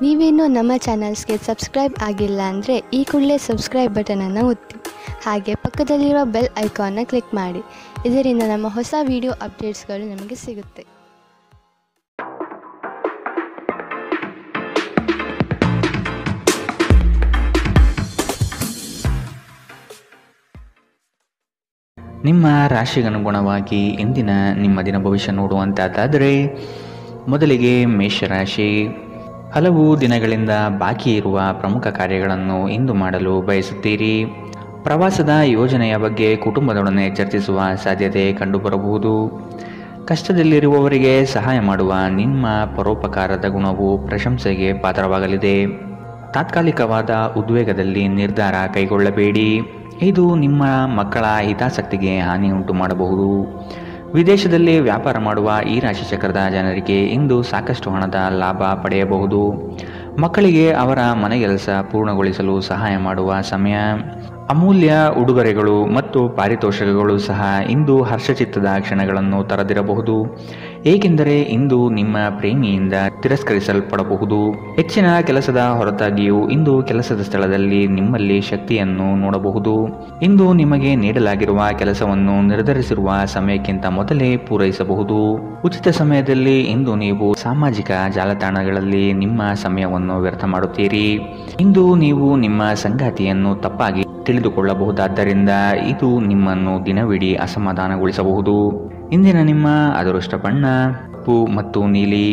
ನೀವೇನೂ ನಮ್ಮ ಚಾನಲ್ಸ್ಗೆ ಸಬ್ಸ್ಕ್ರೈಬ್ ಆಗಿಲ್ಲ ಅಂದರೆ ಈ ಕೂಡಲೇ ಸಬ್ಸ್ಕ್ರೈಬ್ ಬಟನನ್ನು ಒತ್ತಿ. ಹಾಗೆ ಪಕ್ಕದಲ್ಲಿರುವ ಬೆಲ್ ಐಕಾನ್ನ ಕ್ಲಿಕ್ ಮಾಡಿ. ಇದರಿಂದ ನಮ್ಮ ಹೊಸ ವಿಡಿಯೋ ಅಪ್ಡೇಟ್ಸ್ಗಳು ನಿಮಗೆ ಸಿಗುತ್ತೆ. ನಿಮ್ಮ ರಾಶಿಗನುಗುಣವಾಗಿ ಇಂದಿನ ನಿಮ್ಮ ದಿನ ಭವಿಷ್ಯ ನೋಡುವಂತಾದರೆ ಮೊದಲಿಗೆ ಮೇಷರಾಶಿ. ಹಲವು ದಿನಗಳಿಂದ ಬಾಕಿ ಇರುವ ಪ್ರಮುಖ ಕಾರ್ಯಗಳನ್ನು ಇಂದು ಮಾಡಲು ಬಯಸುತ್ತೀರಿ. ಪ್ರವಾಸದ ಯೋಜನೆಯ ಬಗ್ಗೆ ಕುಟುಂಬದೊಡನೆ ಚರ್ಚಿಸುವ ಸಾಧ್ಯತೆ ಕಂಡುಬರಬಹುದು. ಕಷ್ಟದಲ್ಲಿರುವವರಿಗೆ ಸಹಾಯ ಮಾಡುವ ನಿಮ್ಮ ಪರೋಪಕಾರದ ಗುಣವು ಪ್ರಶಂಸೆಗೆ ಪಾತ್ರವಾಗಲಿದೆ. ತಾತ್ಕಾಲಿಕವಾದ ಉದ್ವೇಗದಲ್ಲಿ ನಿರ್ಧಾರ ಕೈಗೊಳ್ಳಬೇಡಿ. ಇದು ನಿಮ್ಮ ಮಕ್ಕಳ ಹಿತಾಸಕ್ತಿಗೆ ಹಾನಿ ಉಂಟು ಮಾಡಬಹುದು. ವಿದೇಶದಲ್ಲಿ ವ್ಯಾಪಾರ ಮಾಡುವ ಈ ರಾಶಿ ಚಕ್ರದ ಜನರಿಗೆ ಇಂದು ಸಾಕಷ್ಟು ಹಣದ ಲಾಭ ಪಡೆಯಬಹುದು. ಮಕ್ಕಳಿಗೆ ಅವರ ಮನೆಗೆಲಸ ಪೂರ್ಣಗೊಳಿಸಲು ಸಹಾಯ ಮಾಡುವ ಸಮಯ. ಅಮೂಲ್ಯ ಉಡುಗೊರೆಗಳು ಮತ್ತು ಪಾರಿತೋಷಕಗಳು ಸಹ ಇಂದು ಹರ್ಷಚಿತ್ತದ ಕ್ಷಣಗಳನ್ನು ತರದಿರಬಹುದು, ಏಕೆಂದರೆ ಇಂದು ನಿಮ್ಮ ಪ್ರೇಮಿಯಿಂದ ತಿರಸ್ಕರಿಸಲ್ಪಡಬಹುದು. ಹೆಚ್ಚಿನ ಕೆಲಸದ ಹೊರತಾಗಿಯೂ ಇಂದು ಕೆಲಸದ ಸ್ಥಳದಲ್ಲಿ ನಿಮ್ಮಲ್ಲಿ ಶಕ್ತಿಯನ್ನು ನೋಡಬಹುದು. ಇಂದು ನಿಮಗೆ ನೀಡಲಾಗಿರುವ ಕೆಲಸವನ್ನು ನಿರ್ಧರಿಸಿರುವ ಸಮಯಕ್ಕಿಂತ ಮೊದಲೇ ಪೂರೈಸಬಹುದು. ಉಚಿತ ಸಮಯದಲ್ಲಿ ಇಂದು ನೀವು ಸಾಮಾಜಿಕ ಜಾಲತಾಣಗಳಲ್ಲಿ ನಿಮ್ಮ ಸಮಯವನ್ನು ವ್ಯರ್ಥ ಮಾಡುತ್ತೀರಿ. ಇಂದು ನೀವು ನಿಮ್ಮ ಸಂಗಾತಿಯನ್ನು ತಪ್ಪಾಗಿ ತಿಳಿದುಕೊಳ್ಳಬಹುದಾದ್ದರಿಂದ ಇದು ನಿಮ್ಮನ್ನು ದಿನವಿಡೀ ಅಸಮಾಧಾನಗೊಳಿಸಬಹುದು. ಇಂದಿನ ನಿಮ್ಮ ಅದೃಷ್ಟ ಬಣ್ಣ ಕಪ್ಪು ಮತ್ತು ನೀಲಿ.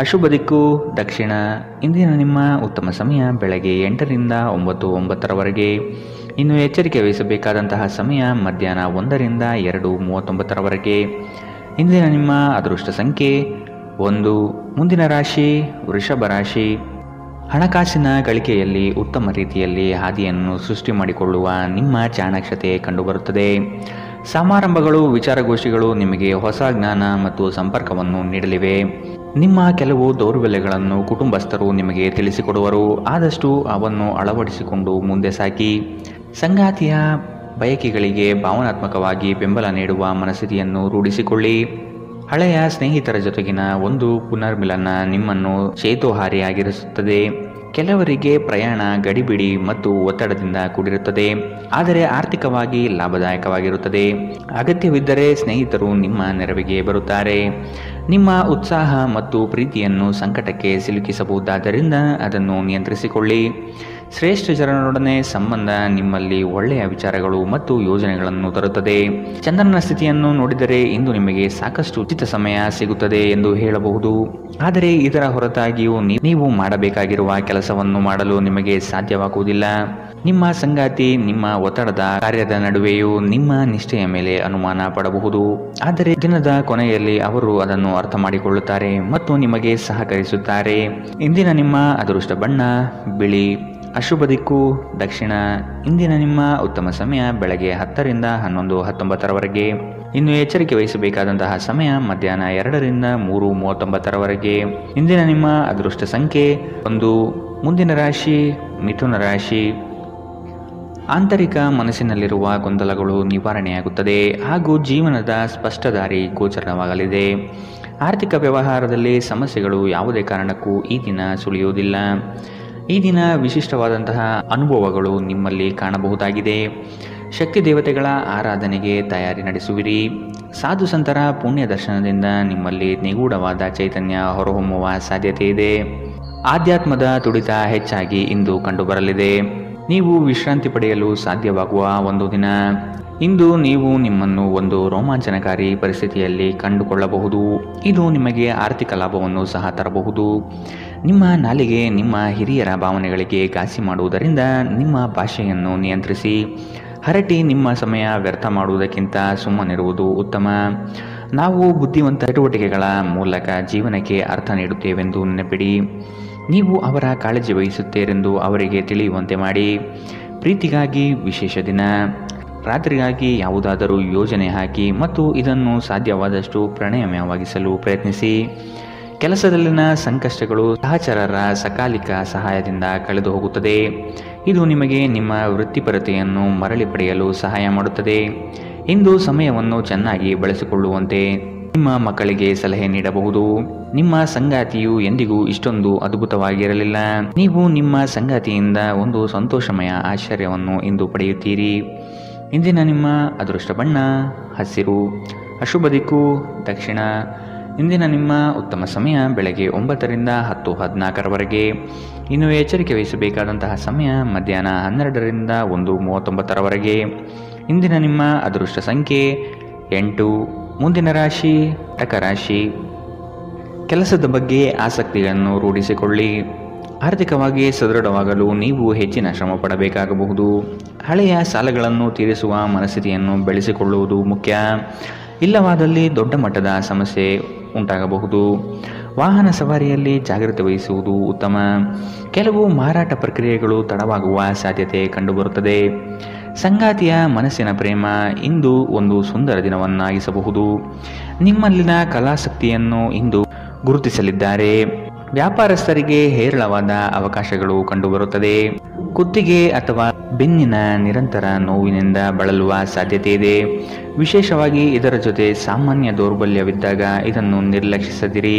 ಅಶುಭ ದಿಕ್ಕು ದಕ್ಷಿಣ. ಇಂದಿನ ನಿಮ್ಮ ಉತ್ತಮ ಸಮಯ ಬೆಳಗ್ಗೆ 8ರಿಂದ 9:09 ಇನ್ನು ಎಚ್ಚರಿಕೆ ವಹಿಸಬೇಕಾದಂತಹ ಸಮಯ ಮಧ್ಯಾಹ್ನ 1ರಿಂದ 2:39 ಇಂದಿನ ನಿಮ್ಮ ಅದೃಷ್ಟ ಸಂಖ್ಯೆ 1. ಮುಂದಿನ ರಾಶಿ ವೃಷಭ ರಾಶಿ. ಹಣಕಾಸಿನ ಗಳಿಕೆಯಲ್ಲಿ ಉತ್ತಮ ರೀತಿಯಲ್ಲಿ ಹಾದಿಯನ್ನು ಸೃಷ್ಟಿ ಮಾಡಿಕೊಳ್ಳುವ ನಿಮ್ಮ ಚಾಣಾಕ್ಷತೆ ಕಂಡುಬರುತ್ತದೆ. ಸಮಾರಂಭಗಳು ವಿಚಾರಗೋಷ್ಠಿಗಳು ನಿಮಗೆ ಹೊಸ ಜ್ಞಾನ ಮತ್ತು ಸಂಪರ್ಕವನ್ನು ನೀಡಲಿವೆ. ನಿಮ್ಮ ಕೆಲವು ದೌರ್ಬಲ್ಯಗಳನ್ನು ಕುಟುಂಬಸ್ಥರು ನಿಮಗೆ ತಿಳಿಸಿಕೊಡುವರು. ಆದಷ್ಟು ಅವನ್ನು ಅಳವಡಿಸಿಕೊಂಡು ಮುಂದೆ ಸಾಗಿ. ಸಂಗಾತಿಯ ಬಯಕೆಗಳಿಗೆ ಭಾವನಾತ್ಮಕವಾಗಿ ಬೆಂಬಲ ನೀಡುವ ಮನಸ್ಥಿತಿಯನ್ನು ರೂಢಿಸಿಕೊಳ್ಳಿ. ಹಳೆಯ ಸ್ನೇಹಿತರ ಜೊತೆಗಿನ ಒಂದು ಪುನರ್ಮಿಲನ ನಿಮ್ಮನ್ನು ಚೇತೋಹಾರಿಯಾಗಿರಿಸುತ್ತದೆ. ಕೆಲವರಿಗೆ ಪ್ರಯಾಣ ಗಡಿಬಿಡಿ ಮತ್ತು ಒತ್ತಡದಿಂದ ಕೂಡಿರುತ್ತದೆ, ಆದರೆ ಆರ್ಥಿಕವಾಗಿ ಲಾಭದಾಯಕವಾಗಿರುತ್ತದೆ. ಅಗತ್ಯವಿದ್ದರೆ ಸ್ನೇಹಿತರು ನಿಮ್ಮ ನೆರವಿಗೆ ಬರುತ್ತಾರೆ. ನಿಮ್ಮ ಉತ್ಸಾಹ ಮತ್ತು ಪ್ರೀತಿಯನ್ನು ಸಂಕಟಕ್ಕೆ ಸಿಲುಕಿಸಬಹುದಾದ್ದರಿಂದ ಅದನ್ನು ನಿಯಂತ್ರಿಸಿಕೊಳ್ಳಿ. ಶ್ರೇಷ್ಠ ಜನರೊಡನೆ ಸಂಬಂಧ ನಿಮ್ಮಲ್ಲಿ ಒಳ್ಳೆಯ ವಿಚಾರಗಳು ಮತ್ತು ಯೋಜನೆಗಳನ್ನು ತರುತ್ತದೆ. ಚಂದ್ರನ ಸ್ಥಿತಿಯನ್ನು ನೋಡಿದರೆ ಇಂದು ನಿಮಗೆ ಸಾಕಷ್ಟು ಉಚಿತ ಸಮಯ ಸಿಗುತ್ತದೆ ಎಂದು ಹೇಳಬಹುದು, ಆದರೆ ಇದರ ಹೊರತಾಗಿಯೂ ನೀವು ಮಾಡಬೇಕಾಗಿರುವ ಕೆಲಸವನ್ನು ಮಾಡಲು ನಿಮಗೆ ಸಾಧ್ಯವಾಗುವುದಿಲ್ಲ. ನಿಮ್ಮ ಸಂಗಾತಿ ನಿಮ್ಮ ಒತ್ತಡದ ಕಾರ್ಯದ ನಡುವೆಯೂ ನಿಮ್ಮ ನಿಷ್ಠೆಯ ಮೇಲೆ ಅನುಮಾನ ಪಡಬಹುದು, ಆದರೆ ದಿನದ ಕೊನೆಯಲ್ಲಿ ಅವರು ಅದನ್ನು ಅರ್ಥ ಮಾಡಿಕೊಳ್ಳುತ್ತಾರೆ ಮತ್ತು ನಿಮಗೆ ಸಹಕರಿಸುತ್ತಾರೆ. ಇಂದಿನ ನಿಮ್ಮ ಅದೃಷ್ಟ ಬಣ್ಣ ಬಿಳಿ. ಅಶುಭ ದಿಕ್ಕು ದಕ್ಷಿಣ. ಇಂದಿನ ನಿಮ್ಮ ಉತ್ತಮ ಸಮಯ ಬೆಳಗ್ಗೆ 10ರಿಂದ 11:19 ಇನ್ನು ಎಚ್ಚರಿಕೆ ವಹಿಸಬೇಕಾದಂತಹ ಸಮಯ ಮಧ್ಯಾಹ್ನ 2ರಿಂದ 3:39 ಇಂದಿನ ನಿಮ್ಮ ಅದೃಷ್ಟ ಸಂಖ್ಯೆ 1. ಮುಂದಿನ ರಾಶಿ ಮಿಥುನ ರಾಶಿ. ಆಂತರಿಕ ಮನಸ್ಸಿನಲ್ಲಿರುವ ಗೊಂದಲಗಳು ನಿವಾರಣೆಯಾಗುತ್ತದೆ ಹಾಗೂ ಜೀವನದ ಸ್ಪಷ್ಟ ದಾರಿ ಗೋಚರವಾಗಲಿದೆ. ಆರ್ಥಿಕ ವ್ಯವಹಾರದಲ್ಲಿ ಸಮಸ್ಯೆಗಳು ಯಾವುದೇ ಕಾರಣಕ್ಕೂ ಈ ದಿನ ಸುಳಿಯುವುದಿಲ್ಲ. ಈ ದಿನ ವಿಶಿಷ್ಟವಾದಂತಹ ಅನುಭವಗಳು ನಿಮ್ಮಲ್ಲಿ ಕಾಣಬಹುದಾಗಿದೆ. ಶಕ್ತಿ ದೇವತೆಗಳ ಆರಾಧನೆಗೆ ತಯಾರಿ ನಡೆಸುವಿರಿ. ಸಾಧು ಸಂತರ ಪುಣ್ಯ ದರ್ಶನದಿಂದ ನಿಮ್ಮಲ್ಲಿ ನಿಗೂಢವಾದ ಚೈತನ್ಯ ಹೊರಹೊಮ್ಮುವ ಸಾಧ್ಯತೆ ಇದೆ. ಆಧ್ಯಾತ್ಮದ ತುಡಿತ ಹೆಚ್ಚಾಗಿ ಇಂದು ಕಂಡುಬರಲಿದೆ. ನೀವು ವಿಶ್ರಾಂತಿ ಪಡೆಯಲು ಸಾಧ್ಯವಾಗುವ ಒಂದು ದಿನ. ಇಂದು ನೀವು ನಿಮ್ಮನ್ನು ಒಂದು ರೋಮಾಂಚನಕಾರಿ ಪರಿಸ್ಥಿತಿಯಲ್ಲಿ ಕಂಡುಕೊಳ್ಳಬಹುದು. ಇದು ನಿಮಗೆ ಆರ್ಥಿಕ ಲಾಭವನ್ನು ಸಹ ತರಬಹುದು. ನಿಮ್ಮ ನಾಲಿಗೆ ನಿಮ್ಮ ಹಿರಿಯರ ಭಾವನೆಗಳಿಗೆ ಘಾಸಿ ಮಾಡುವುದರಿಂದ ನಿಮ್ಮ ಭಾಷೆಯನ್ನು ನಿಯಂತ್ರಿಸಿ. ಹರಟಿ ನಿಮ್ಮ ಸಮಯ ವ್ಯರ್ಥ ಮಾಡುವುದಕ್ಕಿಂತ ಸುಮ್ಮನಿರುವುದು ಉತ್ತಮ. ನಾವು ಬುದ್ಧಿವಂತ ಚಟುವಟಿಕೆಗಳ ಮೂಲಕ ಜೀವನಕ್ಕೆ ಅರ್ಥ ನೀಡುತ್ತೇವೆಂದು ನೆನಪಿಡಿ. ನೀವು ಅವರ ಕಾಳಜಿ ವಹಿಸುತ್ತೀರೆಂದು ಅವರಿಗೆ ತಿಳಿಯುವಂತೆ ಮಾಡಿ. ಪ್ರೀತಿಗಾಗಿ ವಿಶೇಷ ದಿನ. ರಾತ್ರಿಗಾಗಿ ಯಾವುದಾದರೂ ಯೋಜನೆ ಹಾಕಿ ಮತ್ತು ಇದನ್ನು ಸಾಧ್ಯವಾದಷ್ಟು ಪ್ರಣಯಮಯವಾಗಿಸಲು ಪ್ರಯತ್ನಿಸಿ. ಕೆಲಸದಲ್ಲಿನ ಸಂಕಷ್ಟಗಳು ಸಹಚರರ ಸಕಾಲಿಕ ಸಹಾಯದಿಂದ ಕಳೆದು ಹೋಗುತ್ತದೆ. ಇದು ನಿಮಗೆ ನಿಮ್ಮ ವೃತ್ತಿಪರತೆಯನ್ನು ಮರಳಿ ಪಡೆಯಲು ಸಹಾಯ ಮಾಡುತ್ತದೆ. ಇಂದು ಸಮಯವನ್ನು ಚೆನ್ನಾಗಿ ಬಳಸಿಕೊಳ್ಳುವಂತೆ ನಿಮ್ಮ ಮಕ್ಕಳಿಗೆ ಸಲಹೆ ನೀಡಬಹುದು. ನಿಮ್ಮ ಸಂಗಾತಿಯು ಎಂದಿಗೂ ಇಷ್ಟೊಂದು ಅದ್ಭುತವಾಗಿರಲಿಲ್ಲ. ನೀವು ನಿಮ್ಮ ಸಂಗಾತಿಯಿಂದ ಒಂದು ಸಂತೋಷಮಯ ಆಶ್ಚರ್ಯವನ್ನು ಇಂದು ಪಡೆಯುತ್ತೀರಿ. ಇಂದಿನ ನಿಮ್ಮ ಅದೃಷ್ಟ ಬಣ್ಣ ಹಸಿರು. ಅಶುಭ ದಿಕ್ಕು ದಕ್ಷಿಣ. ಇಂದಿನ ನಿಮ್ಮ ಉತ್ತಮ ಸಮಯ ಬೆಳಗ್ಗೆ 9ರಿಂದ 10:14 ಇನ್ನು ಎಚ್ಚರಿಕೆ ವಹಿಸಬೇಕಾದಂತಹ ಸಮಯ ಮಧ್ಯಾಹ್ನ 12ರಿಂದ 1:39 ಇಂದಿನ ನಿಮ್ಮ ಅದೃಷ್ಟ ಸಂಖ್ಯೆ 8. ಮುಂದಿನ ರಾಶಿ ಕಟಕ ರಾಶಿ. ಕೆಲಸದ ಬಗ್ಗೆ ಆಸಕ್ತಿಯನ್ನು ರೂಢಿಸಿಕೊಳ್ಳಿ. ಆರ್ಥಿಕವಾಗಿ ಸದೃಢವಾಗಲು ನೀವು ಹೆಚ್ಚಿನ ಶ್ರಮ ಪಡಬೇಕಾಗಬಹುದು. ಹಳೆಯ ಸಾಲಗಳನ್ನು ತೀರಿಸುವ ಮನಸ್ಥಿತಿಯನ್ನು ಬೆಳೆಸಿಕೊಳ್ಳುವುದು ಮುಖ್ಯ. ಇಲ್ಲವಾದಲ್ಲಿ ದೊಡ್ಡ ಮಟ್ಟದ ಸಮಸ್ಯೆ ಉಂಟಾಗಬಹುದು. ವಾಹನ ಸವಾರಿಯಲ್ಲಿ ಜಾಗ್ರತೆ ವಹಿಸುವುದು ಉತ್ತಮ. ಕೆಲವು ಮಾರಾಟ ಪ್ರಕ್ರಿಯೆಗಳು ತಡವಾಗುವ ಸಾಧ್ಯತೆ ಕಂಡುಬರುತ್ತದೆ. ಸಂಗಾತಿಯ ಮನಸ್ಸಿನ ಪ್ರೇಮ ಇಂದು ಒಂದು ಸುಂದರ ದಿನವನ್ನಾಗಿಸಬಹುದು. ನಿಮ್ಮಲ್ಲಿನ ಕಲಾಸಕ್ತಿಯನ್ನು ಇಂದು ಗುರುತಿಸಲಿದ್ದಾರೆ. ವ್ಯಾಪಾರಸ್ಥರಿಗೆ ಹೇರಳವಾದ ಅವಕಾಶಗಳು ಕಂಡುಬರುತ್ತದೆ. ಕುತ್ತಿಗೆ ಅಥವಾ ಬೆನ್ನಿನ ನಿರಂತರ ನೋವಿನಿಂದ ಬಳಲುವ ಸಾಧ್ಯತೆ ಇದೆ. ವಿಶೇಷವಾಗಿ ಇದರ ಜೊತೆ ಸಾಮಾನ್ಯ ದೌರ್ಬಲ್ಯವಿದ್ದಾಗ ಇದನ್ನು ನಿರ್ಲಕ್ಷಿಸದಿರಿ.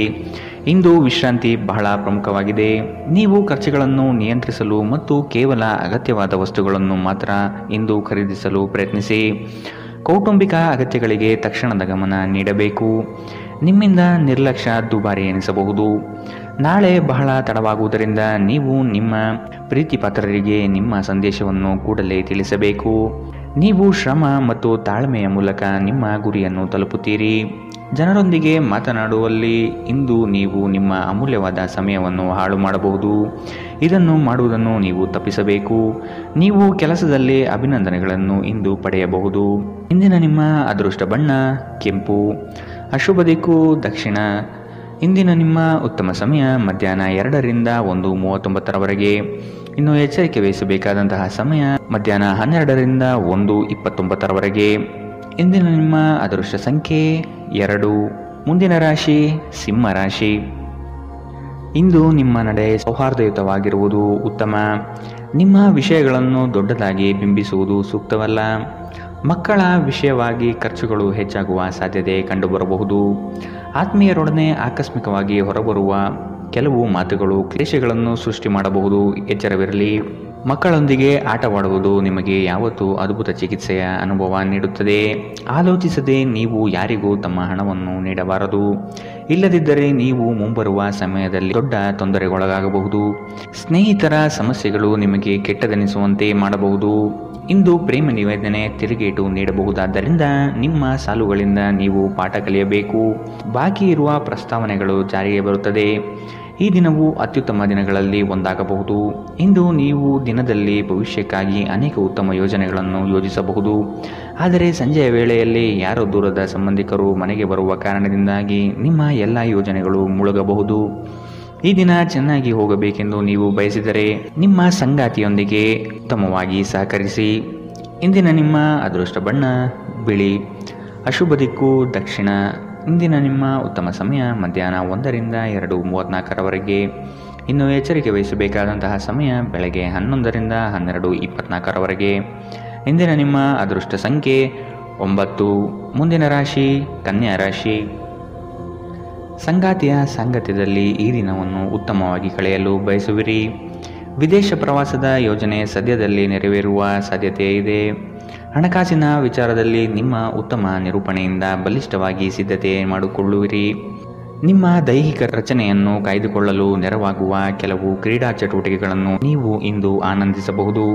ಇಂದು ವಿಶ್ರಾಂತಿ ಬಹಳ ಪ್ರಮುಖವಾಗಿದೆ. ನೀವು ಖರ್ಚುಗಳನ್ನು ನಿಯಂತ್ರಿಸಲು ಮತ್ತು ಕೇವಲ ಅಗತ್ಯವಾದ ವಸ್ತುಗಳನ್ನು ಮಾತ್ರ ಇಂದು ಖರೀದಿಸಲು ಪ್ರಯತ್ನಿಸಿ. ಕೌಟುಂಬಿಕ ಅಗತ್ಯಗಳಿಗೆ ತಕ್ಷಣದ ಗಮನ ನೀಡಬೇಕು. ನಿಮ್ಮಿಂದ ನಿರ್ಲಕ್ಷ್ಯ ದುಬಾರಿ ಎನಿಸಬಹುದು. ನಾಳೆ ಬಹಳ ತಡವಾಗುವುದರಿಂದ ನೀವು ನಿಮ್ಮ ಪ್ರೀತಿಪಾತ್ರರಿಗೆ ನಿಮ್ಮ ಸಂದೇಶವನ್ನು ಕೂಡಲೇ ತಿಳಿಸಬೇಕು. ನೀವು ಶ್ರಮ ಮತ್ತು ತಾಳ್ಮೆಯ ಮೂಲಕ ನಿಮ್ಮ ಗುರಿಯನ್ನು ತಲುಪುತ್ತೀರಿ. ಜನರೊಂದಿಗೆ ಮಾತನಾಡುವಲ್ಲಿ ಇಂದು ನೀವು ನಿಮ್ಮ ಅಮೂಲ್ಯವಾದ ಸಮಯವನ್ನು ಹಾಳು ಮಾಡಬಹುದು. ಇದನ್ನು ಮಾಡುವುದನ್ನು ನೀವು ತಪ್ಪಿಸಬೇಕು. ನೀವು ಕೆಲಸದಲ್ಲಿ ಅಭಿನಂದನೆಗಳನ್ನು ಇಂದು ಪಡೆಯಬಹುದು. ಇಂದಿನ ನಿಮ್ಮ ಅದೃಷ್ಟ ಬಣ್ಣ ಕೆಂಪು. ಅಶುಭ ದಿಕ್ಕು ದಕ್ಷಿಣ. ಇಂದಿನ ನಿಮ್ಮ ಉತ್ತಮ ಸಮಯ ಮಧ್ಯಾಹ್ನ 2ರಿಂದ 1:39 ಇನ್ನು ಎಚ್ಚರಿಕೆ ವಹಿಸಬೇಕಾದಂತಹ ಸಮಯ ಮಧ್ಯಾಹ್ನ 12ರಿಂದ 1:29 ಇಂದಿನ ನಿಮ್ಮ ಅದೃಷ್ಟ ಸಂಖ್ಯೆ 2. ಮುಂದಿನ ರಾಶಿ ಸಿಂಹ ರಾಶಿ. ಇಂದು ನಿಮ್ಮ ನಡೆ ಸೌಹಾರ್ದಯುತವಾಗಿರುವುದು ಉತ್ತಮ. ನಿಮ್ಮ ವಿಷಯಗಳನ್ನು ದೊಡ್ಡದಾಗಿ ಬಿಂಬಿಸುವುದು ಸೂಕ್ತವಲ್ಲ. ಮಕ್ಕಳ ವಿಷಯವಾಗಿ ಖರ್ಚುಗಳು ಹೆಚ್ಚಾಗುವ ಸಾಧ್ಯತೆ ಕಂಡುಬರಬಹುದು. ಆತ್ಮೀಯರೊಡನೆ ಆಕಸ್ಮಿಕವಾಗಿ ಹೊರಬರುವ ಕೆಲವು ಮಾತುಗಳು ಕ್ಲೇಶಗಳನ್ನು ಸೃಷ್ಟಿ ಮಾಡಬಹುದು. ಎಚ್ಚರವಿರಲಿ. ಮಕ್ಕಳೊಂದಿಗೆ ಆಟವಾಡುವುದು ನಿಮಗೆ ಯಾವತ್ತೂ ಅದ್ಭುತ ಚಿಕಿತ್ಸೆಯ ಅನುಭವ ನೀಡುತ್ತದೆ. ಆಲೋಚಿಸದೆ ನೀವು ಯಾರಿಗೂ ತಮ್ಮ ಹಣವನ್ನು ನೀಡಬಾರದು. ಇಲ್ಲದಿದ್ದರೆ ನೀವು ಮುಂಬರುವ ಸಮಯದಲ್ಲಿ ದೊಡ್ಡ ತೊಂದರೆಗೊಳಗಾಗಬಹುದು. ಸ್ನೇಹಿತರ ಸಮಸ್ಯೆಗಳು ನಿಮಗೆ ಕೆಟ್ಟದೆನಿಸುವಂತೆ ಮಾಡಬಹುದು. ಇಂದು ಪ್ರೇಮ ನಿವೇದನೆ ತಿರುಗೇಟು ನೀಡಬಹುದಾದ್ದರಿಂದ ನಿಮ್ಮ ಸಾಲುಗಳಿಂದ ನೀವು ಪಾಠ ಕಲಿಯಬೇಕು. ಬಾಕಿ ಇರುವ ಪ್ರಸ್ತಾವನೆಗಳು ಜಾರಿಗೆ ಬರುತ್ತದೆ. ಈ ದಿನವು ಅತ್ಯುತ್ತಮ ದಿನಗಳಲ್ಲಿ ಒಂದಾಗಬಹುದು. ಇಂದು ನೀವು ದಿನದಲ್ಲಿ ಭವಿಷ್ಯಕ್ಕಾಗಿ ಅನೇಕ ಉತ್ತಮ ಯೋಜನೆಗಳನ್ನು ಯೋಜಿಸಬಹುದು. ಆದರೆ ಸಂಜೆಯ ವೇಳೆಯಲ್ಲಿ ಯಾರೋ ದೂರದ ಸಂಬಂಧಿಕರು ಮನೆಗೆ ಬರುವ ಕಾರಣದಿಂದಾಗಿ ನಿಮ್ಮ ಎಲ್ಲ ಯೋಜನೆಗಳು ಮುಳುಗಬಹುದು. ಈ ದಿನ ಚೆನ್ನಾಗಿ ಹೋಗಬೇಕೆಂದು ನೀವು ಬಯಸಿದರೆ ನಿಮ್ಮ ಸಂಗಾತಿಯೊಂದಿಗೆ ಉತ್ತಮವಾಗಿ ಸಹಕರಿಸಿ. ಇಂದಿನ ನಿಮ್ಮ ಅದೃಷ್ಟ ಬಣ್ಣ ಬಿಳಿ. ಅಶುಭ ದಿಕ್ಕು ದಕ್ಷಿಣ. ಇಂದಿನ ನಿಮ್ಮ ಉತ್ತಮ ಸಮಯ ಮಧ್ಯಾಹ್ನ 1ರಿಂದ 2:34 ಇನ್ನು ಎಚ್ಚರಿಕೆ ವಹಿಸಬೇಕಾದಂತಹ ಸಮಯ ಬೆಳಗ್ಗೆ 11ರಿಂದ 12:24 ಇಂದಿನ ನಿಮ್ಮ ಅದೃಷ್ಟ ಸಂಖ್ಯೆ 9. ಮುಂದಿನ ರಾಶಿ ಕನ್ಯಾ ರಾಶಿ. ಸಂಗಾತಿಯ ಸಾಂಗತ್ಯದಲ್ಲಿ ಈ ದಿನವನ್ನು ಉತ್ತಮವಾಗಿ ಕಳೆಯಲು ಬಯಸುವಿರಿ. ವಿದೇಶ ಪ್ರವಾಸದ ಯೋಜನೆ ಸದ್ಯದಲ್ಲಿ ನೆರವೇರುವ ಸಾಧ್ಯತೆ ಇದೆ. ಹಣಕಾಸಿನ ವಿಚಾರದಲ್ಲಿ ನಿಮ್ಮ ಉತ್ತಮ ನಿರೂಪಣೆಯಿಂದ ಬಲಿಷ್ಠವಾಗಿ ಸಿದ್ಧತೆ ಮಾಡಿಕೊಳ್ಳುವಿರಿ. ನಿಮ್ಮ ದೈಹಿಕ ರಚನೆಯನ್ನು ಕಾಯ್ದುಕೊಳ್ಳಲು ನೆರವಾಗುವ ಕೆಲವು ಕ್ರೀಡಾ ಚಟುವಟಿಕೆಗಳನ್ನು ನೀವು ಇಂದು ಆನಂದಿಸಬಹುದು.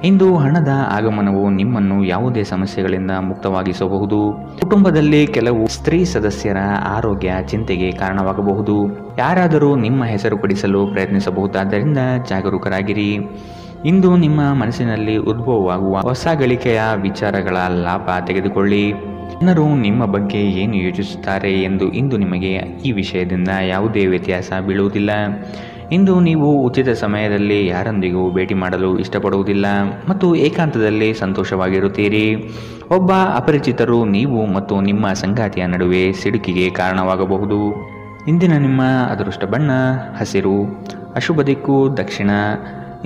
ಇಂದು ಹಣದ ಆಗಮನವು ನಿಮ್ಮನ್ನು ಯಾವುದೇ ಸಮಸ್ಯೆಗಳಿಂದ ಮುಕ್ತವಾಗಿಸಬಹುದು. ಕುಟುಂಬದಲ್ಲಿ ಕೆಲವು ಸ್ತ್ರೀ ಸದಸ್ಯರ ಆರೋಗ್ಯ ಚಿಂತೆಗೆ ಕಾರಣವಾಗಬಹುದು. ಯಾರಾದರೂ ನಿಮ್ಮ ಹೆಸರು ಪಡಿಸಲು ಪ್ರಯತ್ನಿಸಬಹುದಾದ್ದರಿಂದ ಜಾಗರೂಕರಾಗಿರಿ. ಇಂದು ನಿಮ್ಮ ಮನಸ್ಸಿನಲ್ಲಿ ಉದ್ಭವವಾಗುವ ಹೊಸ ಗಳಿಕೆಯ ವಿಚಾರಗಳ ಲಾಭ ತೆಗೆದುಕೊಳ್ಳಿ. ಜನರು ನಿಮ್ಮ ಬಗ್ಗೆ ಏನು ಯೋಚಿಸುತ್ತಾರೆ ಎಂದು ಇಂದು ನಿಮಗೆ ಈ ವಿಷಯದಿಂದ ಯಾವುದೇ ವ್ಯತ್ಯಾಸ ಬೀಳುವುದಿಲ್ಲ. ಇಂದು ನೀವು ಉಚಿತ ಸಮಯದಲ್ಲಿ ಯಾರೊಂದಿಗೂ ಭೇಟಿ ಮಾಡಲು ಇಷ್ಟಪಡುವುದಿಲ್ಲ ಮತ್ತು ಏಕಾಂತದಲ್ಲಿ ಸಂತೋಷವಾಗಿರುತ್ತೀರಿ. ಒಬ್ಬ ಅಪರಿಚಿತರು ನೀವು ಮತ್ತು ನಿಮ್ಮ ಸಂಗಾತಿಯ ನಡುವೆ ಸಿಡುಕಿಗೆ ಕಾರಣವಾಗಬಹುದು. ಇಂದಿನ ನಿಮ್ಮ ಅದೃಷ್ಟ ಬಣ್ಣ ಹಸಿರು. ಅಶುಭ ದಿಕ್ಕು ದಕ್ಷಿಣ.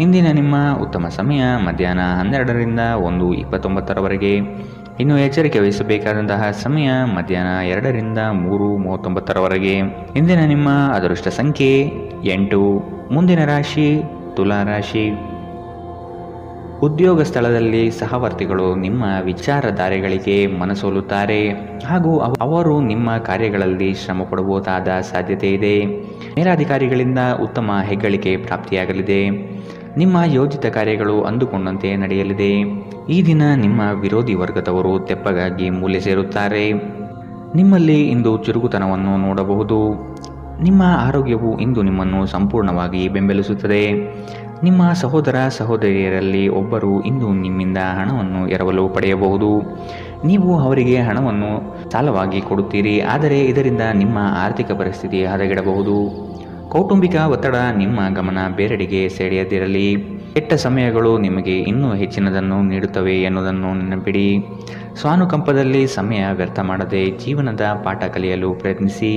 ಇಂದಿನ ನಿಮ್ಮ ಉತ್ತಮ ಸಮಯ ಮಧ್ಯಾಹ್ನ 12ರಿಂದ 1:29 ಇನ್ನು ಎಚ್ಚರಿಕೆ ವಹಿಸಬೇಕಾದಂತಹ ಸಮಯ ಮಧ್ಯಾಹ್ನ 2ರಿಂದ 3:39 ಇಂದಿನ ನಿಮ್ಮ ಅದೃಷ್ಟ ಸಂಖ್ಯೆ 8. ಮುಂದಿನ ರಾಶಿ ತುಲಾ ರಾಶಿ. ಉದ್ಯೋಗ ಸ್ಥಳದಲ್ಲಿ ಸಹವರ್ತಿಗಳು ನಿಮ್ಮ ವಿಚಾರಧಾರೆಗಳಿಗೆ ಮನಸೋಲುತ್ತಾರೆ ಹಾಗೂ ಅವರು ನಿಮ್ಮ ಕಾರ್ಯಗಳಲ್ಲಿ ಶ್ರಮ ಪಡಬಹುದಾದ ಸಾಧ್ಯತೆ ಇದೆ. ಮೇಲಾಧಿಕಾರಿಗಳಿಂದ ಉತ್ತಮ ಹೆಗ್ಗಳಿಕೆ ಪ್ರಾಪ್ತಿಯಾಗಲಿದೆ. ನಿಮ್ಮ ಯೋಜಿತ ಕಾರ್ಯಗಳು ಅಂದುಕೊಂಡಂತೆ ನಡೆಯಲಿದೆ. ಈ ದಿನ ನಿಮ್ಮ ವಿರೋಧಿ ವರ್ಗದವರು ತೆಪ್ಪಗಾಗಿ ಮೂಲೆ ಸೇರುತ್ತಾರೆ. ನಿಮ್ಮಲ್ಲಿ ಇಂದು ಚುರುಕುತನವನ್ನು ನೋಡಬಹುದು. ನಿಮ್ಮ ಆರೋಗ್ಯವು ಇಂದು ನಿಮ್ಮನ್ನು ಸಂಪೂರ್ಣವಾಗಿ ಬೆಂಬಲಿಸುತ್ತದೆ. ನಿಮ್ಮ ಸಹೋದರ ಸಹೋದರಿಯರಲ್ಲಿ ಒಬ್ಬರು ಇಂದು ನಿಮ್ಮಿಂದ ಹಣವನ್ನು ಎರವಲು ಪಡೆಯಬಹುದು. ನೀವು ಅವರಿಗೆ ಹಣವನ್ನು ಸಾಲವಾಗಿ ಕೊಡುತ್ತೀರಿ, ಆದರೆ ಇದರಿಂದ ನಿಮ್ಮ ಆರ್ಥಿಕ ಪರಿಸ್ಥಿತಿ ಹದಗೆಡಬಹುದು. ಕೌಟುಂಬಿಕ ಒತ್ತಡ ನಿಮ್ಮ ಗಮನ ಬೇರೆಡೆಗೆ ಸೆಳೆಯದಿರಲಿ. ಕೆಟ್ಟ ಸಮಯಗಳು ನಿಮಗೆ ಇನ್ನೂ ಹೆಚ್ಚಿನದನ್ನು ನೀಡುತ್ತವೆ ಎನ್ನುವುದನ್ನು ನೆನಪಿಡಿ. ಸ್ವಾನುಕಂಪದಲ್ಲಿ ಸಮಯ ವ್ಯರ್ಥ ಮಾಡದೆ ಜೀವನದ ಪಾಠ ಕಲಿಯಲು ಪ್ರಯತ್ನಿಸಿ.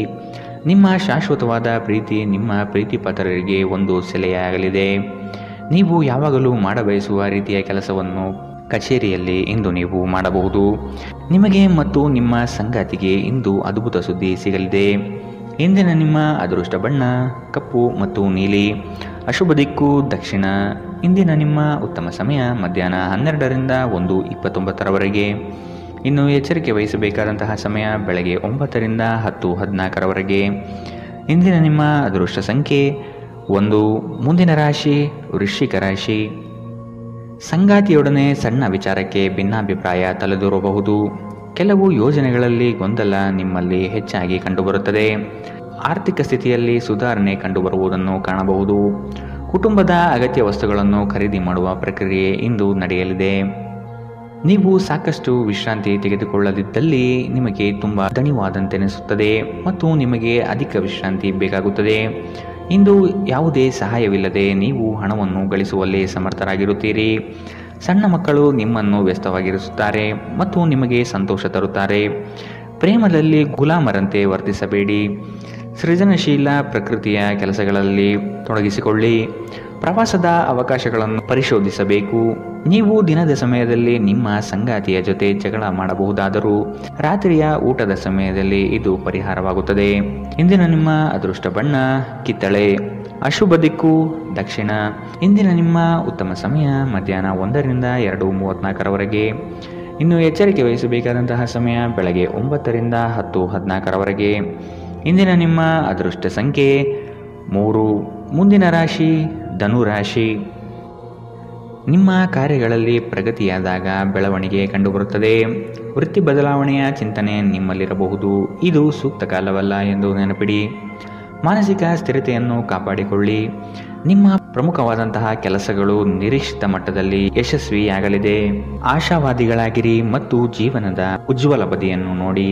ನಿಮ್ಮ ಶಾಶ್ವತವಾದ ಪ್ರೀತಿ ನಿಮ್ಮ ಪ್ರೀತಿಪಾತ್ರರಿಗೆ ಒಂದು ಸೆಲೆಯಾಗಲಿದೆ. ನೀವು ಯಾವಾಗಲೂ ಮಾಡಬಯಸುವ ರೀತಿಯ ಕೆಲಸವನ್ನು ಕಚೇರಿಯಲ್ಲಿ ಇಂದು ನೀವು ಮಾಡಬಹುದು. ನಿಮಗೆ ಮತ್ತು ನಿಮ್ಮ ಸಂಗಾತಿಗೆ ಇಂದು ಅದ್ಭುತ ಸುದ್ದಿ ಸಿಗಲಿದೆ. ಇಂದಿನ ನಿಮ್ಮ ಅದೃಷ್ಟ ಬಣ್ಣ ಕಪ್ಪು ಮತ್ತು ನೀಲಿ. ಅಶುಭ ದಿಕ್ಕು ದಕ್ಷಿಣ. ಇಂದಿನ ನಿಮ್ಮ ಉತ್ತಮ ಸಮಯ ಮಧ್ಯಾಹ್ನ 12ರಿಂದ 1:29. ಇನ್ನು ಎಚ್ಚರಿಕೆ ವಹಿಸಬೇಕಾದಂತಹ ಸಮಯ ಬೆಳಗ್ಗೆ 9ರಿಂದ 10:14. ಇಂದಿನ ನಿಮ್ಮ ಅದೃಷ್ಟ ಸಂಖ್ಯೆ 1. ಮುಂದಿನ ರಾಶಿ ವೃಶ್ಚಿಕ ರಾಶಿ. ಸಂಗಾತಿಯೊಡನೆ ಸಣ್ಣ ವಿಚಾರಕ್ಕೆ ಭಿನ್ನಾಭಿಪ್ರಾಯ ತಲೆದೂರಬಹುದು. ಕೆಲವು ಯೋಜನೆಗಳಲ್ಲಿ ಗೊಂದಲ ನಿಮ್ಮಲ್ಲಿ ಹೆಚ್ಚಾಗಿ ಕಂಡುಬರುತ್ತದೆ. ಆರ್ಥಿಕ ಸ್ಥಿತಿಯಲ್ಲಿ ಸುಧಾರಣೆ ಕಂಡುಬರುವುದನ್ನು ಕಾಣಬಹುದು. ಕುಟುಂಬದ ಅಗತ್ಯ ವಸ್ತುಗಳನ್ನು ಖರೀದಿ ಮಾಡುವ ಪ್ರಕ್ರಿಯೆ ಇಂದು ನಡೆಯಲಿದೆ. ನೀವು ಸಾಕಷ್ಟು ವಿಶ್ರಾಂತಿ ತೆಗೆದುಕೊಳ್ಳದಿದ್ದಲ್ಲಿ ನಿಮಗೆ ತುಂಬ ದಣಿವಾದಂತೆನಿಸುತ್ತದೆ ಮತ್ತು ನಿಮಗೆ ಅಧಿಕ ವಿಶ್ರಾಂತಿ ಬೇಕಾಗುತ್ತದೆ. ಇಂದು ಯಾವುದೇ ಸಹಾಯವಿಲ್ಲದೆ ನೀವು ಹಣವನ್ನು ಗಳಿಸುವಲ್ಲಿ ಸಮರ್ಥರಾಗಿರುತ್ತೀರಿ. ಸಣ್ಣ ಮಕ್ಕಳು ನಿಮ್ಮನ್ನು ವ್ಯಸ್ತವಾಗಿರಿಸುತ್ತಾರೆ ಮತ್ತು ನಿಮಗೆ ಸಂತೋಷ ತರುತ್ತಾರೆ. ಪ್ರೇಮದಲ್ಲಿ ಗುಲಾಮರಂತೆ ವರ್ತಿಸಬೇಡಿ. ಸೃಜನಶೀಲ ಪ್ರಕೃತಿಯ ಕೆಲಸಗಳಲ್ಲಿ ತೊಡಗಿಸಿಕೊಳ್ಳಿ. ಪ್ರವಾಸದ ಅವಕಾಶಗಳನ್ನು ಪರಿಶೋಧಿಸಬೇಕು. ನೀವು ದಿನದ ಸಮಯದಲ್ಲಿ ನಿಮ್ಮ ಸಂಗಾತಿಯ ಜೊತೆ ಜಗಳ ಮಾಡಬಹುದಾದರೂ ರಾತ್ರಿಯ ಊಟದ ಸಮಯದಲ್ಲಿ ಇದು ಪರಿಹಾರವಾಗುತ್ತದೆ. ಇಂದಿನ ನಿಮ್ಮ ಅದೃಷ್ಟ ಬಣ್ಣ ಕಿತ್ತಳೆ. ಅಶುಭ ದಿಕ್ಕು ದಕ್ಷಿಣ. ಇಂದಿನ ನಿಮ್ಮ ಉತ್ತಮ ಸಮಯ ಮಧ್ಯಾಹ್ನ 1ರಿಂದ 2:34. ಇನ್ನು ಎಚ್ಚರಿಕೆ ವಹಿಸಬೇಕಾದಂತಹ ಸಮಯ ಬೆಳಗ್ಗೆ 9ರಿಂದ 10:14. ಇಂದಿನ ನಿಮ್ಮ ಅದೃಷ್ಟ ಸಂಖ್ಯೆ 3. ಮುಂದಿನ ರಾಶಿ ಧನು ರಾಶಿ. ನಿಮ್ಮ ಕಾರ್ಯಗಳಲ್ಲಿ ಪ್ರಗತಿಯಾದಾಗ ಬೆಳವಣಿಗೆ ಕಂಡುಬರುತ್ತದೆ. ವೃತ್ತಿ ಬದಲಾವಣೆಯ ಚಿಂತನೆ ನಿಮ್ಮಲ್ಲಿರಬಹುದು. ಇದು ಸೂಕ್ತ ಕಾಲವಲ್ಲ ಎಂದು ನೆನಪಿಡಿ. ಮಾನಸಿಕ ಸ್ಥಿರತೆಯನ್ನು ಕಾಪಾಡಿಕೊಳ್ಳಿ. ನಿಮ್ಮ ಪ್ರಮುಖವಾದಂತಹ ಕೆಲಸಗಳು ನಿರೀಕ್ಷಿತ ಮಟ್ಟದಲ್ಲಿ ಯಶಸ್ವಿಯಾಗಲಿದೆ. ಆಶಾವಾದಿಗಳಾಗಿರಿ ಮತ್ತು ಜೀವನದ ಉಜ್ವಲ ಬದಿಯನ್ನು ನೋಡಿ.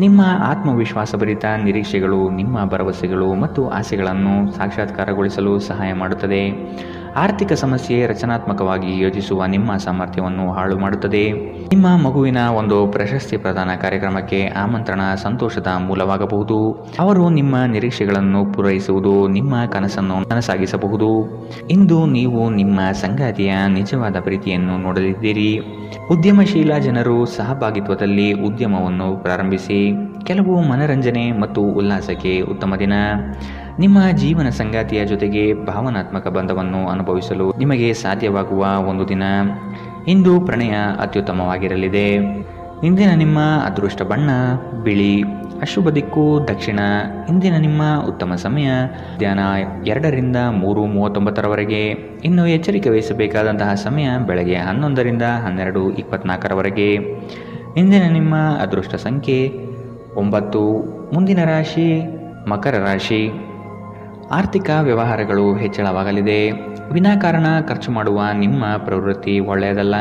ನಿಮ್ಮ ಆತ್ಮವಿಶ್ವಾಸಭರಿತ ನಿರೀಕ್ಷೆಗಳು ನಿಮ್ಮ ಭರವಸೆಗಳು ಮತ್ತು ಆಸೆಗಳನ್ನು ಸಾಕ್ಷಾತ್ಕಾರಗೊಳಿಸಲು ಸಹಾಯ ಮಾಡುತ್ತದೆ. ಆರ್ಥಿಕ ಸಮಸ್ಯೆ ರಚನಾತ್ಮಕವಾಗಿ ಯೋಚಿಸುವ ನಿಮ್ಮ ಸಾಮರ್ಥ್ಯವನ್ನು ಹಾಳು ಮಾಡುತ್ತದೆ. ನಿಮ್ಮ ಮಗುವಿನ ಒಂದು ಪ್ರಶಸ್ತಿ ಪ್ರದಾನ ಕಾರ್ಯಕ್ರಮಕ್ಕೆ ಆಮಂತ್ರಣ ಸಂತೋಷದ ಮೂಲವಾಗಬಹುದು. ಅವರು ನಿಮ್ಮ ನಿರೀಕ್ಷೆಗಳನ್ನು ಪೂರೈಸುವುದು ನಿಮ್ಮ ಕನಸನ್ನು ನನಸಾಗಿಸಬಹುದು. ಇಂದು ನೀವು ನಿಮ್ಮ ಸಂಗಾತಿಯ ನಿಜವಾದ ಪ್ರೀತಿಯನ್ನು ನೋಡಲಿದ್ದೀರಿ. ಉದ್ಯಮಶೀಲ ಜನರು ಸಹಭಾಗಿತ್ವದಲ್ಲಿ ಉದ್ಯಮವನ್ನು ಪ್ರಾರಂಭಿಸಿ. ಕೆಲವು ಮನರಂಜನೆ ಮತ್ತು ಉಲ್ಲಾಸಕ್ಕೆ ಉತ್ತಮ ದಿನ. ನಿಮ್ಮ ಜೀವನ ಸಂಗಾತಿಯ ಜೊತೆಗೆ ಭಾವನಾತ್ಮಕ ಬಂಧವನ್ನು ಅನುಭವಿಸಲು ನಿಮಗೆ ಸಾಧ್ಯವಾಗುವ ಒಂದು ದಿನ. ಇಂದು ಪ್ರಣಯ ಅತ್ಯುತ್ತಮವಾಗಿರಲಿದೆ. ಇಂದಿನ ನಿಮ್ಮ ಅದೃಷ್ಟ ಬಣ್ಣ ಬಿಳಿ. ಅಶುಭ ದಿಕ್ಕು ದಕ್ಷಿಣ. ಇಂದಿನ ನಿಮ್ಮ ಉತ್ತಮ ಸಮಯ ಮಧ್ಯಾಹ್ನ 2ರಿಂದ 3:39. ಇನ್ನು ಎಚ್ಚರಿಕೆ ವಹಿಸಬೇಕಾದಂತಹ ಸಮಯ ಬೆಳಗ್ಗೆ 11ರಿಂದ 12:24. ಇಂದಿನ ನಿಮ್ಮ ಅದೃಷ್ಟ ಸಂಖ್ಯೆ 9. ಮುಂದಿನ ರಾಶಿ ಮಕರ ರಾಶಿ. ಆರ್ಥಿಕ ವ್ಯವಹಾರಗಳು ಹೆಚ್ಚಳವಾಗಲಿದೆ. ವಿನಾಕಾರಣ ಖರ್ಚು ಮಾಡುವ ನಿಮ್ಮ ಪ್ರವೃತ್ತಿ ಒಳ್ಳೆಯದಲ್ಲ.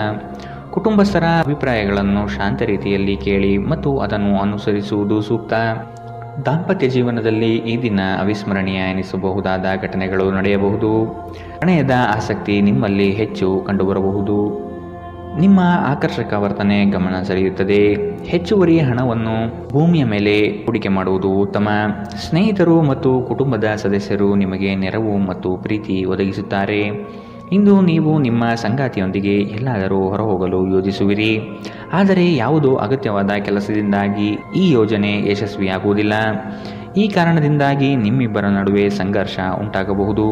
ಕುಟುಂಬಸ್ಥರ ಅಭಿಪ್ರಾಯಗಳನ್ನು ಶಾಂತ ರೀತಿಯಲ್ಲಿ ಕೇಳಿ ಮತ್ತು ಅದನ್ನು ಅನುಸರಿಸುವುದು ಸೂಕ್ತ. ದಾಂಪತ್ಯ ಜೀವನದಲ್ಲಿ ಈ ದಿನ ಅವಿಸ್ಮರಣೀಯ ಎನಿಸಬಹುದಾದ ಘಟನೆಗಳು ನಡೆಯಬಹುದು. ಪ್ರಣಯದ ಆಸಕ್ತಿ ನಿಮ್ಮಲ್ಲಿ ಹೆಚ್ಚು ಕಂಡುಬರಬಹುದು. ನಿಮ್ಮ ಆಕರ್ಷಕ ವರ್ತನೆ ಗಮನ ಸೆಳೆಯುತ್ತದೆ. ಹೆಚ್ಚುವರಿ ಹಣವನ್ನು ಭೂಮಿಯ ಮೇಲೆ ಹೂಡಿಕೆ ಮಾಡುವುದು ಉತ್ತಮ. ಸ್ನೇಹಿತರು ಮತ್ತು ಕುಟುಂಬದ ಸದಸ್ಯರು ನಿಮಗೆ ನೆರವು ಮತ್ತು ಪ್ರೀತಿ ಒದಗಿಸುತ್ತಾರೆ. ಇಂದು ನೀವು ನಿಮ್ಮ ಸಂಗಾತಿಯೊಂದಿಗೆ ಎಲ್ಲಾದರೂ ಹೊರಹೋಗಲು ಯೋಜಿಸುವಿರಿ, ಆದರೆ ಯಾವುದೋ ಅಗತ್ಯವಾದ ಕೆಲಸದಿಂದಾಗಿ ಈ ಯೋಜನೆ ಯಶಸ್ವಿಯಾಗುವುದಿಲ್ಲ. ಈ ಕಾರಣದಿಂದಾಗಿ ನಿಮ್ಮಿಬ್ಬರ ನಡುವೆ ಸಂಘರ್ಷ ಉಂಟಾಗಬಹುದು.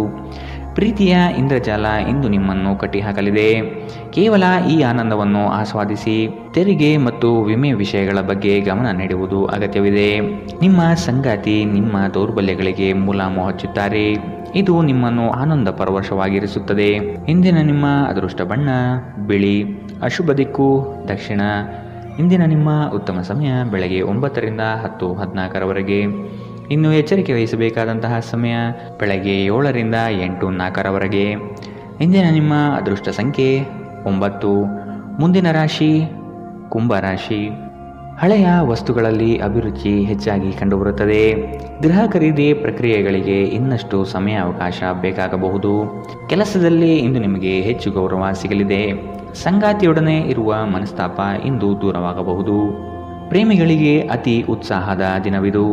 ಪ್ರೀತಿಯ ಇಂದ್ರಜಾಲ ಇಂದು ನಿಮ್ಮನ್ನು ಕಟ್ಟಿಹಾಕಲಿದೆ. ಕೇವಲ ಈ ಆನಂದವನ್ನು ಆಸ್ವಾದಿಸಿ. ತೆರಿಗೆ ಮತ್ತು ವಿಮೆ ವಿಷಯಗಳ ಬಗ್ಗೆ ಗಮನ ನೀಡುವುದು ಅಗತ್ಯವಿದೆ. ನಿಮ್ಮ ಸಂಗಾತಿ ನಿಮ್ಮ ದೌರ್ಬಲ್ಯಗಳಿಗೆ ಮುಲಾಮು ಹಚ್ಚುತ್ತಾರೆ. ಇದು ನಿಮ್ಮನ್ನು ಆನಂದ ಪರವಶವಾಗಿರಿಸುತ್ತದೆ. ಇಂದಿನ ನಿಮ್ಮ ಅದೃಷ್ಟ ಬಣ್ಣ ಬಿಳಿ, ಅಶುಭ ದಿಕ್ಕು ದಕ್ಷಿಣ. ಇಂದಿನ ನಿಮ್ಮ ಉತ್ತಮ ಸಮಯ ಬೆಳಗ್ಗೆ 9 ರಿಂದ 10:14 ಇನ್ನು ಎಚ್ಚರಿಕೆ ವಹಿಸಬೇಕಾದಂತಹ ಸಮಯ ಬೆಳಗ್ಗೆ 7 ರಿಂದ 8:04. ಇಂದಿನ ನಿಮ್ಮ ಅದೃಷ್ಟ ಸಂಖ್ಯೆ 9. ಮುಂದಿನ ರಾಶಿ ಕುಂಭ ರಾಶಿ. ಹಳೆಯ ವಸ್ತುಗಳಲ್ಲಿ ಅಭಿರುಚಿ ಹೆಚ್ಚಾಗಿ ಕಂಡುಬರುತ್ತದೆ. ಗೃಹ ಖರೀದಿ ಪ್ರಕ್ರಿಯೆಗಳಿಗೆ ಇನ್ನಷ್ಟು ಸಮಯಾವಕಾಶ ಬೇಕಾಗಬಹುದು. ಕೆಲಸದಲ್ಲಿ ಇಂದು ನಿಮಗೆ ಹೆಚ್ಚು ಗೌರವ ಸಿಗಲಿದೆ. ಸಂಗಾತಿಯೊಡನೆ ಇರುವ ಮನಸ್ತಾಪ ಇಂದು ದೂರವಾಗಬಹುದು. ಪ್ರೇಮಿಗಳಿಗೆ ಅತಿ ಉತ್ಸಾಹದ ದಿನವಿದು.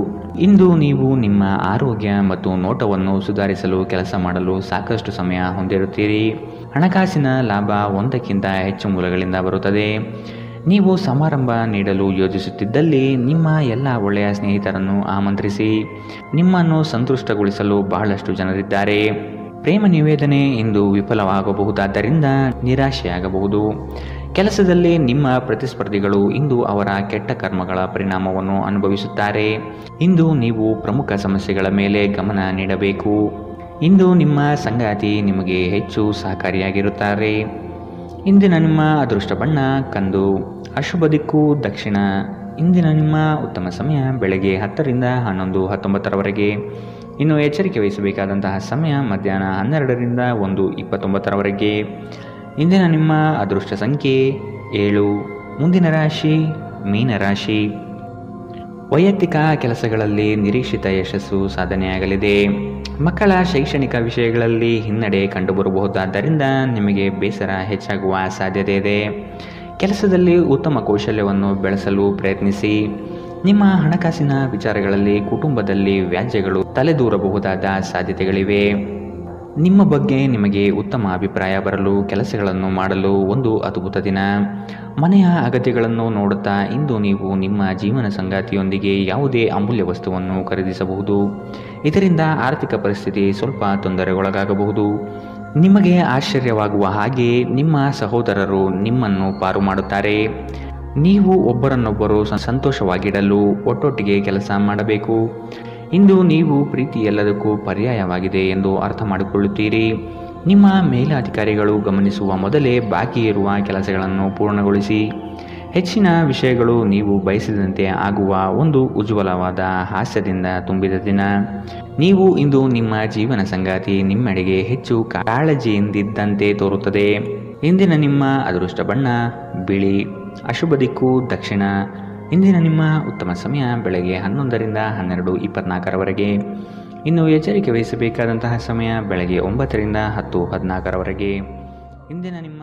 ಇಂದು ನೀವು ನಿಮ್ಮ ಆರೋಗ್ಯ ಮತ್ತು ನೋಟವನ್ನು ಸುಧಾರಿಸಲು ಕೆಲಸ ಮಾಡಲು ಸಾಕಷ್ಟು ಸಮಯ ಹೊಂದಿರುತ್ತೀರಿ. ಹಣಕಾಸಿನ ಲಾಭ ಒಂದಕ್ಕಿಂತ ಹೆಚ್ಚು ಮೂಲಗಳಿಂದ ಬರುತ್ತದೆ. ನೀವು ಸಮಾರಂಭ ನೀಡಲು ಯೋಜಿಸುತ್ತಿದ್ದಲ್ಲಿ ನಿಮ್ಮ ಎಲ್ಲ ಒಳ್ಳೆಯ ಸ್ನೇಹಿತರನ್ನು ಆಮಂತ್ರಿಸಿ. ನಿಮ್ಮನ್ನು ಸಂತುಷ್ಟಗೊಳಿಸಲು ಬಹಳಷ್ಟು ಜನರಿದ್ದಾರೆ. ಪ್ರೇಮ ನಿವೇದನೆ ಇಂದು ವಿಫಲವಾಗಬಹುದಾದ್ದರಿಂದ ನಿರಾಶೆಯಾಗಬಹುದು. ಕೆಲಸದಲ್ಲಿ ನಿಮ್ಮ ಪ್ರತಿಸ್ಪರ್ಧಿಗಳು ಇಂದು ಅವರ ಕೆಟ್ಟ ಕರ್ಮಗಳ ಪರಿಣಾಮವನ್ನು ಅನುಭವಿಸುತ್ತಾರೆ. ಇಂದು ನೀವು ಪ್ರಮುಖ ಸಮಸ್ಯೆಗಳ ಮೇಲೆ ಗಮನ ನೀಡಬೇಕು. ಇಂದು ನಿಮ್ಮ ಸಂಗಾತಿ ನಿಮಗೆ ಹೆಚ್ಚು ಸಹಕಾರಿಯಾಗಿರುತ್ತಾರೆ. ಇಂದಿನ ನಿಮ್ಮ ಅದೃಷ್ಟ ಬಣ್ಣ ಕಂದು, ಅಶುಭ ದಿಕ್ಕು ದಕ್ಷಿಣ. ಇಂದಿನ ನಿಮ್ಮ ಉತ್ತಮ ಸಮಯ ಬೆಳಗ್ಗೆ 10 ರಿಂದ 11:19 ಇನ್ನು ಎಚ್ಚರಿಕೆ ವಹಿಸಬೇಕಾದಂತಹ ಸಮಯ ಮಧ್ಯಾಹ್ನ 12 ರಿಂದ 1:29. ಇಂದಿನ ನಿಮ್ಮ ಅದೃಷ್ಟ ಸಂಖ್ಯೆ 7. ಮುಂದಿನ ರಾಶಿ ಮೀನರಾಶಿ. ವೈಯಕ್ತಿಕ ಕೆಲಸಗಳಲ್ಲಿ ನಿರೀಕ್ಷಿತ ಯಶಸ್ಸು ಸಾಧನೆಯಾಗಲಿದೆ. ಮಕ್ಕಳ ಶೈಕ್ಷಣಿಕ ವಿಷಯಗಳಲ್ಲಿ ಹಿನ್ನಡೆ ಕಂಡುಬರಬಹುದಾದ್ದರಿಂದ ನಿಮಗೆ ಬೇಸರ ಹೆಚ್ಚಾಗುವ ಸಾಧ್ಯತೆ ಇದೆ. ಕೆಲಸದಲ್ಲಿ ಉತ್ತಮ ಕೌಶಲ್ಯವನ್ನು ಬೆಳೆಸಲು ಪ್ರಯತ್ನಿಸಿ. ನಿಮ್ಮ ಹಣಕಾಸಿನ ವಿಚಾರಗಳಲ್ಲಿ ಕುಟುಂಬದಲ್ಲಿ ವ್ಯಾಜ್ಯಗಳು ತಲೆದೂರಬಹುದಾದ ಸಾಧ್ಯತೆಗಳಿವೆ. ನಿಮ್ಮ ಬಗ್ಗೆ ನಿಮಗೆ ಉತ್ತಮ ಅಭಿಪ್ರಾಯ ಬರಲು ಕೆಲಸಗಳನ್ನು ಮಾಡಲು ಒಂದು ಅದ್ಭುತ ದಿನ. ಮನೆಯ ಅಗತ್ಯಗಳನ್ನು ನೋಡುತ್ತಾ ಇಂದು ನೀವು ನಿಮ್ಮ ಜೀವನ ಸಂಗಾತಿಯೊಂದಿಗೆ ಯಾವುದೇ ಅಮೂಲ್ಯ ವಸ್ತುವನ್ನು ಖರೀದಿಸಬಹುದು. ಇದರಿಂದ ಆರ್ಥಿಕ ಪರಿಸ್ಥಿತಿ ಸ್ವಲ್ಪ ತೊಂದರೆಗೊಳಗಾಗಬಹುದು. ನಿಮಗೆ ಆಶ್ಚರ್ಯವಾಗುವ ಹಾಗೆ ನಿಮ್ಮ ಸಹೋದರರು ನಿಮ್ಮನ್ನು ಪಾರು ಮಾಡುತ್ತಾರೆ. ನೀವು ಒಬ್ಬರನ್ನೊಬ್ಬರು ಸಂತೋಷವಾಗಿಡಲು ಒಟ್ಟೊಟ್ಟಿಗೆ ಕೆಲಸ ಮಾಡಬೇಕು. ಇಂದು ನೀವು ಪ್ರೀತಿ ಎಲ್ಲದಕ್ಕೂ ಪರ್ಯಾಯವಾಗಿದೆ ಎಂದು ಅರ್ಥ ಮಾಡಿಕೊಳ್ಳುತ್ತೀರಿ. ನಿಮ್ಮ ಮೇಲಾಧಿಕಾರಿಗಳು ಗಮನಿಸುವ ಮೊದಲೇ ಬಾಕಿ ಇರುವ ಕೆಲಸಗಳನ್ನು ಪೂರ್ಣಗೊಳಿಸಿ. ಹೆಚ್ಚಿನ ವಿಷಯಗಳು ನೀವು ಬಯಸಿದಂತೆ ಆಗುವ ಒಂದು ಉಜ್ವಲವಾದ ಹಾಸ್ಯದಿಂದ ತುಂಬಿದ ದಿನ. ನೀವು ಇಂದು ನಿಮ್ಮ ಜೀವನ ಸಂಗಾತಿ ನಿಮ್ಮೆಡೆಗೆ ಹೆಚ್ಚು ಕಾಳಜಿಯಿಂದಿದ್ದಂತೆ ತೋರುತ್ತದೆ. ಇಂದಿನ ನಿಮ್ಮ ಅದೃಷ್ಟ ಬಣ್ಣ ಬಿಳಿ, ಅಶುಭ ದಿಕ್ಕು ದಕ್ಷಿಣ. ಇಂದಿನ ನಿಮ್ಮ ಉತ್ತಮ ಸಮಯ ಬೆಳಗ್ಗೆ 11 ರಿಂದ 12:24. ಇನ್ನು ಎಚ್ಚರಿಕೆ ವಹಿಸಬೇಕಾದಂತಹ ಸಮಯ ಬೆಳಗ್ಗೆ 9 ರಿಂದ 10:14. ಇಂದಿನ ನಿಮ್ಮ